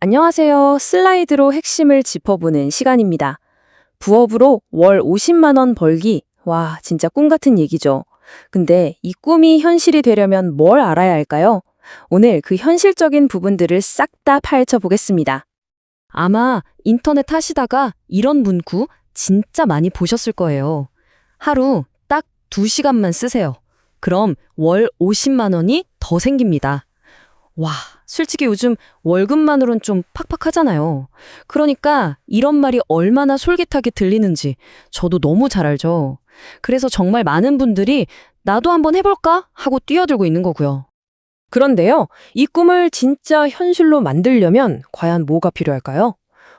안녕하세요. 슬라이드로 핵심을 짚어보는 시간입니다. 부업으로 월 50만 원 벌기. 와, 진짜 꿈 같은 얘기죠. 근데 이 꿈이 현실이 되려면 뭘 알아야 할까요? 오늘 그 현실적인 부분들을 싹 다 파헤쳐 보겠습니다. 아마 인터넷 하시다가 이런 문구 진짜 많이 보셨을 거예요. 하루 딱 2시간만 쓰세요. 그럼 월 50만 원이 더 생깁니다. 와, 솔직히 요즘 월급만으론 좀 팍팍하잖아요. 그러니까 이런 말이 얼마나 솔깃하게 들리는지 저도 너무 잘 알죠. 그래서 정말 많은 분들이 나도 한번 해볼까 하고 뛰어들고 있는 거고요. 그런데요, 이 꿈을 진짜 현실로 만들려면 과연 뭐가 필요할까요?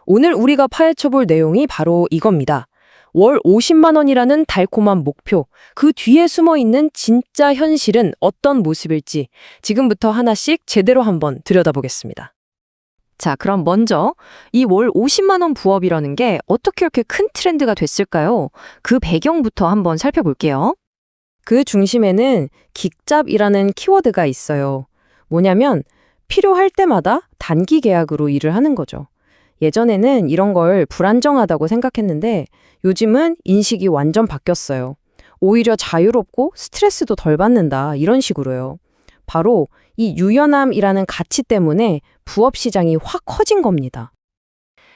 오늘 우리가 파헤쳐 볼 내용이 바로 이겁니다. 월 50만 원이라는 달콤한 목표, 그 뒤에 숨어 있는 진짜 현실은 어떤 모습일지 지금부터 하나씩 제대로 한번 들여다보겠습니다. 자, 그럼 먼저 이 월 50만 원 부업이라는 게 어떻게 이렇게 큰 트렌드가 됐을까요? 그 배경부터 한번 살펴볼게요. 그 중심에는 긱잡이라는 키워드가 있어요. 뭐냐면 필요할 때마다 단기 계약으로 일을 하는 거죠. 예전에는 이런 걸 불안정하다고 생각했는데 요즘은 인식이 완전 바뀌었어요. 오히려 자유롭고 스트레스도 덜 받는다 이런 식으로요. 바로 이 유연함이라는 가치 때문에 부업 시장이 확 커진 겁니다.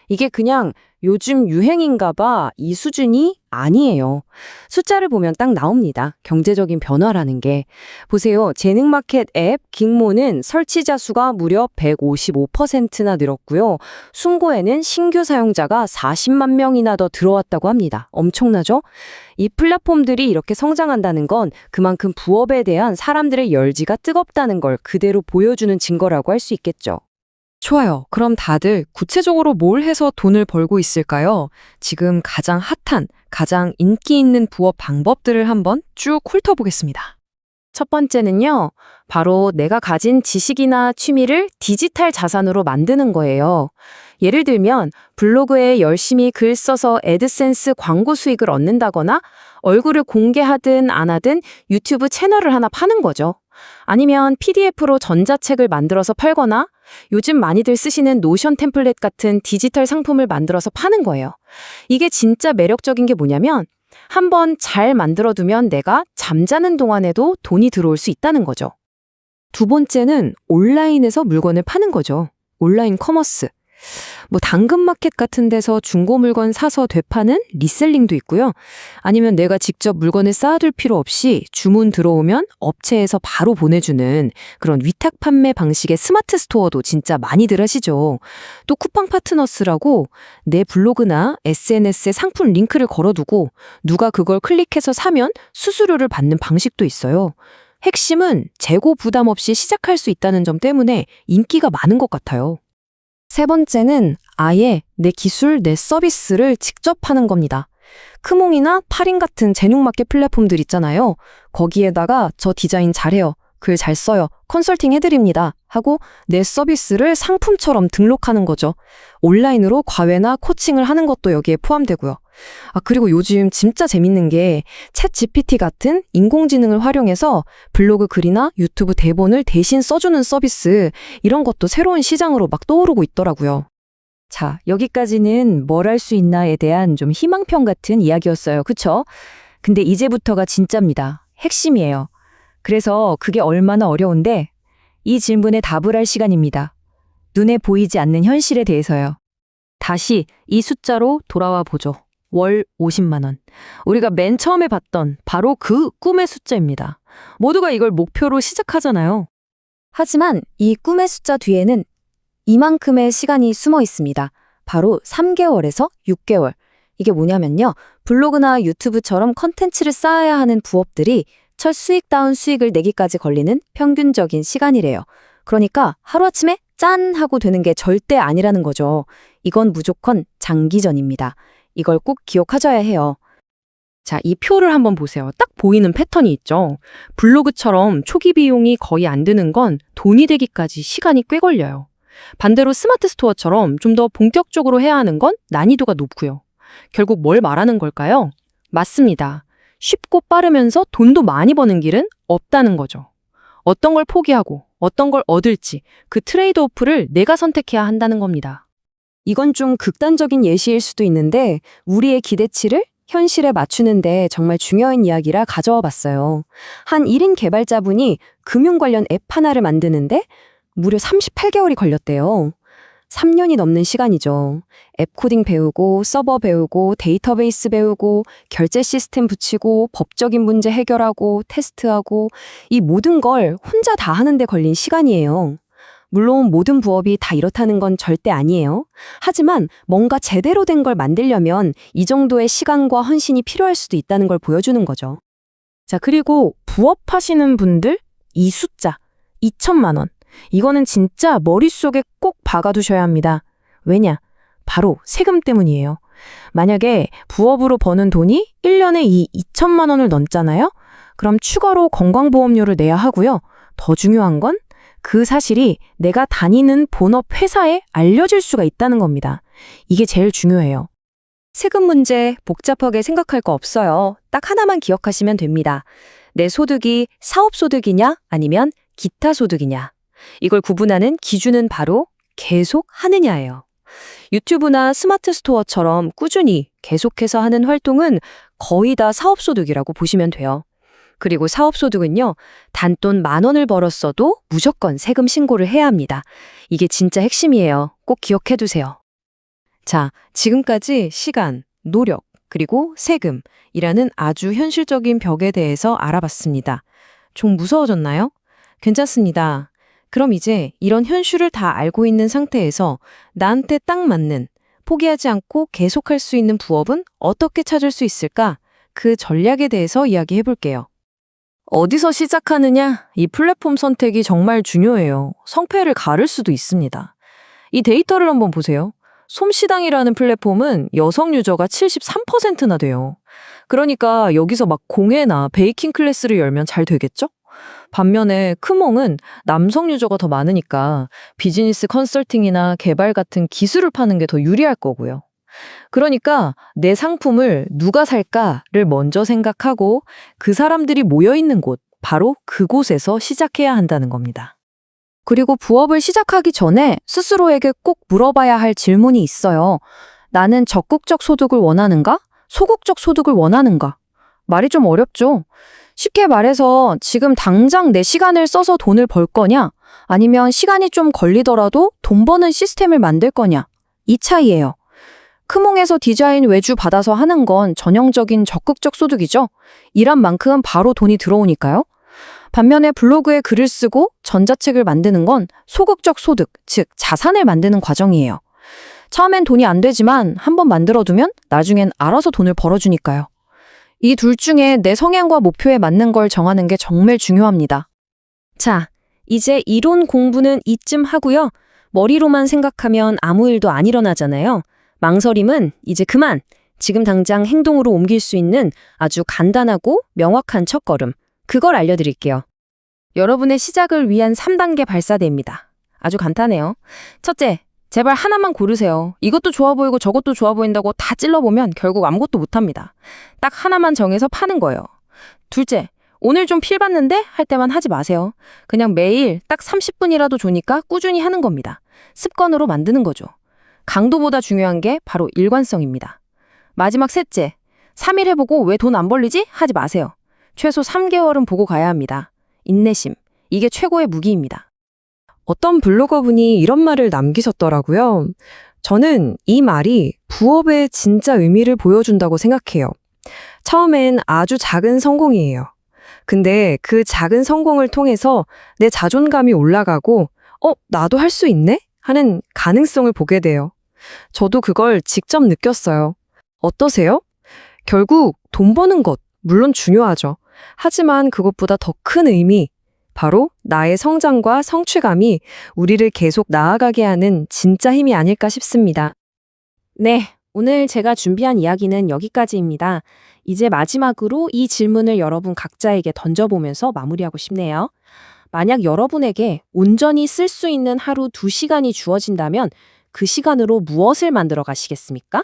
이게 그냥 요즘 유행인가 봐 이 수준이 아니에요. 숫자를 보면 딱 나옵니다. 경제적인 변화라는 게. 보세요. 재능마켓 앱 긱모는 설치자 수가 무려 155%나 늘었고요. 숭고에는 신규 사용자가 40만 명이나 더 들어왔다고 합니다. 엄청나죠? 이 플랫폼들이 이렇게 성장한다는 건 그만큼 부업에 대한 사람들의 열지가 뜨겁다는 걸 그대로 보여주는 증거라고 할 수 있겠죠. 좋아요. 그럼 다들 구체적으로 뭘 해서 돈을 벌고 있을까요? 지금 가장 핫한, 가장 인기 있는 부업 방법들을 한번 쭉 훑어보겠습니다. 첫 번째는요, 바로 내가 가진 지식이나 취미를 디지털 자산으로 만드는 거예요. 예를 들면 블로그에 열심히 글 써서 애드센스 광고 수익을 얻는다거나 얼굴을 공개하든 안 하든 유튜브 채널을 하나 파는 거죠. 아니면 PDF로 전자책을 만들어서 팔거나 요즘 많이들 쓰시는 노션 템플릿 같은 디지털 상품을 만들어서 파는 거예요. 이게 진짜 매력적인 게 뭐냐면 한번 잘 만들어두면 내가 잠자는 동안에도 돈이 들어올 수 있다는 거죠. 두 번째는 온라인에서 물건을 파는 거죠. 온라인 커머스. 당근마켓 같은 데서 중고 물건 사서 되파는 리셀링도 있고요. 아니면 내가 직접 물건을 쌓아둘 필요 없이 주문 들어오면 업체에서 바로 보내주는 그런 위탁 판매 방식의 스마트 스토어도 진짜 많이들 하시죠. 또 쿠팡 파트너스라고 내 블로그나 SNS에 상품 링크를 걸어두고 누가 그걸 클릭해서 사면 수수료를 받는 방식도 있어요. 핵심은 재고 부담 없이 시작할 수 있다는 점 때문에 인기가 많은 것 같아요. 세 번째는 아예 내 기술, 내 서비스를 직접 하는 겁니다. 크몽이나 파린 같은 재능마켓 플랫폼들 있잖아요. 거기에다가 저 디자인 잘해요, 글 잘 써요, 컨설팅 해드립니다 하고 내 서비스를 상품처럼 등록하는 거죠. 온라인으로 과외나 코칭을 하는 것도 여기에 포함되고요. 그리고 요즘 진짜 재밌는 게 챗 GPT 같은 인공지능을 활용해서 블로그 글이나 유튜브 대본을 대신 써주는 서비스, 이런 것도 새로운 시장으로 막 떠오르고 있더라고요. 자, 여기까지는 뭘 할 수 있나에 대한 좀 희망평 같은 이야기였어요. 그쵸? 근데 이제부터가 진짜입니다. 핵심이에요. 그래서 그게 얼마나 어려운데 이 질문에 답을 할 시간입니다. 눈에 보이지 않는 현실에 대해서요. 다시 이 숫자로 돌아와 보죠. 월 50만 원. 우리가 맨 처음에 봤던 바로 그 꿈의 숫자입니다. 모두가 이걸 목표로 시작하잖아요. 하지만 이 꿈의 숫자 뒤에는 이만큼의 시간이 숨어 있습니다. 바로 3개월에서 6개월. 이게 뭐냐면요. 블로그나 유튜브처럼 컨텐츠를 쌓아야 하는 부업들이 첫 수익다운 수익을 내기까지 걸리는 평균적인 시간이래요. 그러니까 하루아침에 짠 하고 되는 게 절대 아니라는 거죠. 이건 무조건 장기전입니다. 이걸 꼭 기억하셔야 해요. 자, 이 표를 한번 보세요. 딱 보이는 패턴이 있죠. 블로그처럼 초기 비용이 거의 안 드는 건 돈이 되기까지 시간이 꽤 걸려요. 반대로 스마트 스토어처럼 좀 더 본격적으로 해야 하는 건 난이도가 높고요. 결국 뭘 말하는 걸까요? 맞습니다. 쉽고 빠르면서 돈도 많이 버는 길은 없다는 거죠. 어떤 걸 포기하고 어떤 걸 얻을지 그 트레이드 오프를 내가 선택해야 한다는 겁니다. 이건 좀 극단적인 예시일 수도 있는데 우리의 기대치를 현실에 맞추는데 정말 중요한 이야기라 가져와 봤어요. 한 1인 개발자분이 금융 관련 앱 하나를 만드는데 무려 38개월이 걸렸대요. 3년이 넘는 시간이죠. 앱 코딩 배우고 서버 배우고 데이터베이스 배우고 결제 시스템 붙이고 법적인 문제 해결하고 테스트하고 이 모든 걸 혼자 다 하는데 걸린 시간이에요. 물론 모든 부업이 다 이렇다는 건 절대 아니에요. 하지만 뭔가 제대로 된 걸 만들려면 이 정도의 시간과 헌신이 필요할 수도 있다는 걸 보여주는 거죠. 자, 그리고 부업하시는 분들 이 숫자 2천만 원. 이거는 진짜 머릿속에 꼭 박아두셔야 합니다. 왜냐? 바로 세금 때문이에요. 만약에 부업으로 버는 돈이 1년에 이 2천만 원을 넘잖아요? 그럼 추가로 건강보험료를 내야 하고요. 더 중요한 건 그 사실이 내가 다니는 본업 회사에 알려질 수가 있다는 겁니다. 이게 제일 중요해요. 세금 문제 복잡하게 생각할 거 없어요. 딱 하나만 기억하시면 됩니다. 내 소득이 사업소득이냐 아니면 기타 소득이냐. 이걸 구분하는 기준은 바로 계속 하느냐예요. 유튜브나 스마트 스토어처럼 꾸준히 계속해서 하는 활동은 거의 다 사업소득이라고 보시면 돼요. 그리고 사업소득은요, 단돈 10,000원을 벌었어도 무조건 세금 신고를 해야 합니다. 이게 진짜 핵심이에요. 꼭 기억해 두세요. 자, 지금까지 시간, 노력, 그리고 세금이라는 아주 현실적인 벽에 대해서 알아봤습니다. 좀 무서워졌나요? 괜찮습니다. 그럼 이제 이런 현실을 다 알고 있는 상태에서 나한테 딱 맞는, 포기하지 않고 계속할 수 있는 부업은 어떻게 찾을 수 있을까? 그 전략에 대해서 이야기해 볼게요. 어디서 시작하느냐? 이 플랫폼 선택이 정말 중요해요. 성패를 가를 수도 있습니다. 이 데이터를 한번 보세요. 솜씨당이라는 플랫폼은 여성 유저가 73%나 돼요. 그러니까 여기서 막 공예나 베이킹 클래스를 열면 잘 되겠죠? 반면에 크몽은 남성 유저가 더 많으니까 비즈니스 컨설팅이나 개발 같은 기술을 파는 게 더 유리할 거고요. 그러니까 내 상품을 누가 살까를 먼저 생각하고 그 사람들이 모여있는 곳, 바로 그곳에서 시작해야 한다는 겁니다. 그리고 부업을 시작하기 전에 스스로에게 꼭 물어봐야 할 질문이 있어요. 나는 적극적 소득을 원하는가? 소극적 소득을 원하는가? 말이 좀 어렵죠? 쉽게 말해서 지금 당장 내 시간을 써서 돈을 벌 거냐? 아니면 시간이 좀 걸리더라도 돈 버는 시스템을 만들 거냐? 이 차이예요. 크몽에서 디자인 외주 받아서 하는 건 전형적인 적극적 소득이죠. 일한 만큼 바로 돈이 들어오니까요. 반면에 블로그에 글을 쓰고 전자책을 만드는 건 소극적 소득, 즉 자산을 만드는 과정이에요. 처음엔 돈이 안 되지만 한번 만들어두면 나중엔 알아서 돈을 벌어주니까요. 이 둘 중에 내 성향과 목표에 맞는 걸 정하는 게 정말 중요합니다. 자, 이제 이론 공부는 이쯤 하고요. 머리로만 생각하면 아무 일도 안 일어나잖아요. 망설임은 이제 그만! 지금 당장 행동으로 옮길 수 있는 아주 간단하고 명확한 첫걸음. 그걸 알려드릴게요. 여러분의 시작을 위한 3단계 발사대입니다. 아주 간단해요. 첫째, 제발 하나만 고르세요. 이것도 좋아 보이고 저것도 좋아 보인다고 다 찔러보면 결국 아무것도 못합니다. 딱 하나만 정해서 파는 거예요. 둘째, 오늘 좀 필 봤는데 할 때만 하지 마세요. 그냥 매일 딱 30분이라도 좋으니까 꾸준히 하는 겁니다. 습관으로 만드는 거죠. 강도보다 중요한 게 바로 일관성입니다. 마지막 셋째, 3일 해보고 왜 돈 안 벌리지? 하지 마세요. 최소 3개월은 보고 가야 합니다. 인내심, 이게 최고의 무기입니다. 어떤 블로거분이 이런 말을 남기셨더라고요. 저는 이 말이 부업의 진짜 의미를 보여준다고 생각해요. 처음엔 아주 작은 성공이에요. 근데 그 작은 성공을 통해서 내 자존감이 올라가고 나도 할 수 있네? 하는 가능성을 보게 돼요. 저도 그걸 직접 느꼈어요. 어떠세요? 결국 돈 버는 것, 물론 중요하죠. 하지만 그것보다 더 큰 의미, 바로 나의 성장과 성취감이 우리를 계속 나아가게 하는 진짜 힘이 아닐까 싶습니다. 네, 오늘 제가 준비한 이야기는 여기까지입니다. 이제 마지막으로 이 질문을 여러분 각자에게 던져보면서 마무리하고 싶네요. 만약 여러분에게 온전히 쓸 수 있는 하루 2시간이 주어진다면 그 시간으로 무엇을 만들어 가시겠습니까?